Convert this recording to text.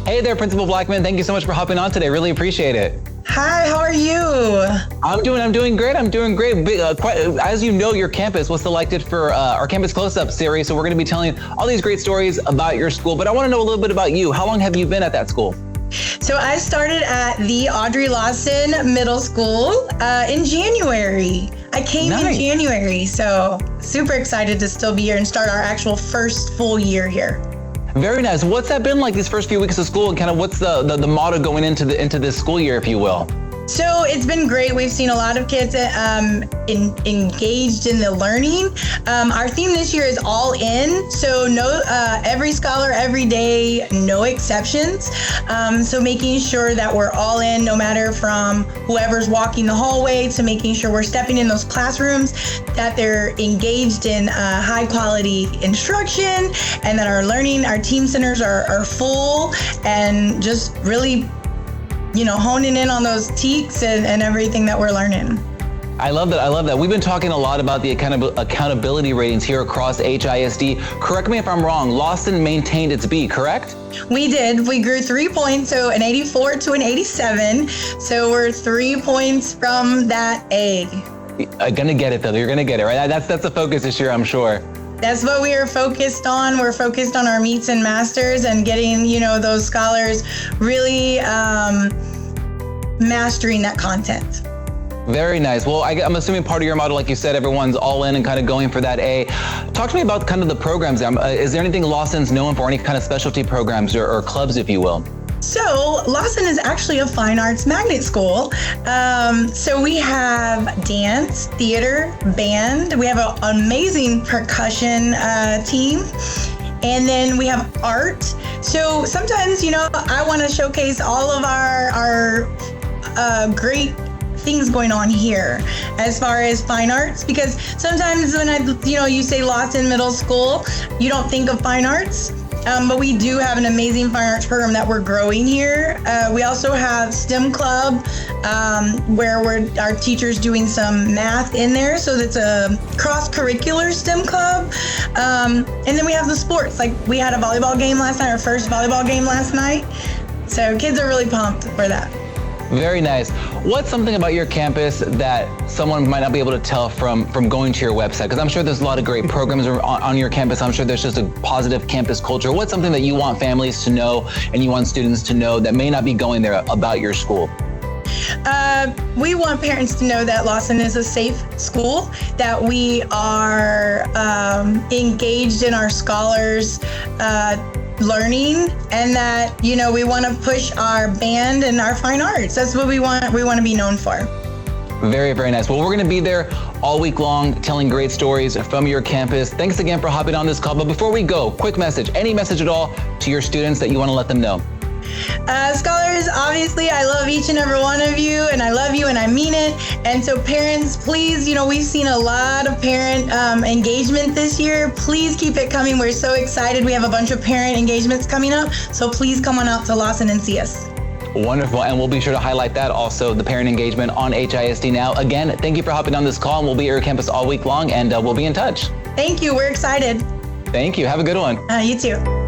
Hey there, Principal Blackmon. Thank you so much for hopping on today. Really appreciate it. Hi, how are you? I'm doing great. As you know, your campus was selected for our Campus Close-Up series, so we're going to be telling all these great stories about your school. But I want to know a little bit about you. How long have you been at that school? So I started at the Lawson Middle School in January. I came in January, so super excited to still be here and start our actual first full year here. Very nice. What's that been like these first few weeks of school, and kind of what's the motto going into this school year, if you will? So it's been great. We've seen a lot of kids engaged in the learning. Our theme this year is all in. So no, every scholar, every day, no exceptions. So making sure that we're all in, no matter from whoever's walking the hallway to making sure we're stepping in those classrooms, that they're engaged in high quality instruction, and that our team centers are full, and just really honing in on those teaks and everything that we're learning. I love that. We've been talking a lot about the accountability ratings here across HISD. Correct me if I'm wrong, Lawson maintained its B, correct? We did. We grew 3 points, so an 84 to an 87. So we're 3 points from that A. Gonna get it though, you're gonna get it, right? That's the focus this year, I'm sure. That's what we are focused on. We're focused on our meets and masters and getting, those scholars really mastering that content. Very nice. Well, I'm assuming part of your model, like you said, everyone's all in and kind of going for that A. Talk to me about kind of the programs. Is there anything Lawson's known for, any kind of specialty programs or clubs, if you will? So Lawson is actually a fine arts magnet school. So we have dance, theater, band. We have an amazing percussion team. And then we have art. So sometimes, I want to showcase all of our great things going on here as far as fine arts, because sometimes when you say Lawson Middle School, you don't think of fine arts. But we do have an amazing fine arts program that we're growing here. We also have STEM Club, where our teachers doing some math in there. So that's a cross-curricular STEM Club. And then we have the sports. Like we had a volleyball game last night, our first volleyball game last night. So kids are really pumped for that. Very nice. What's something about your campus that someone might not be able to tell from going to your website? Because I'm sure there's a lot of great programs on your campus. I'm sure there's just a positive campus culture. What's something that you want families to know and you want students to know that may not be going there about your school? We want parents to know that Lawson is a safe school, that we are engaged in our scholars' learning, and that we want to push our band and our fine arts. That's what we want to be known for. Very, very nice. Well, we're going to be there all week long telling great stories from your campus. Thanks again for hopping on this call. But before we go, quick message, any message at all to your students that you want to let them know? Scholars, obviously, I love each and every one of you, and I love you, and I mean it. And so parents, please, we've seen a lot of parent engagement this year. Please keep it coming. We're so excited. We have a bunch of parent engagements coming up. So please come on out to Lawson and see us. Wonderful. And we'll be sure to highlight that also, the parent engagement on HISD Now. Again, thank you for hopping on this call, and we'll be at your campus all week long, and we'll be in touch. Thank you. We're excited. Thank you. Have a good one. You too.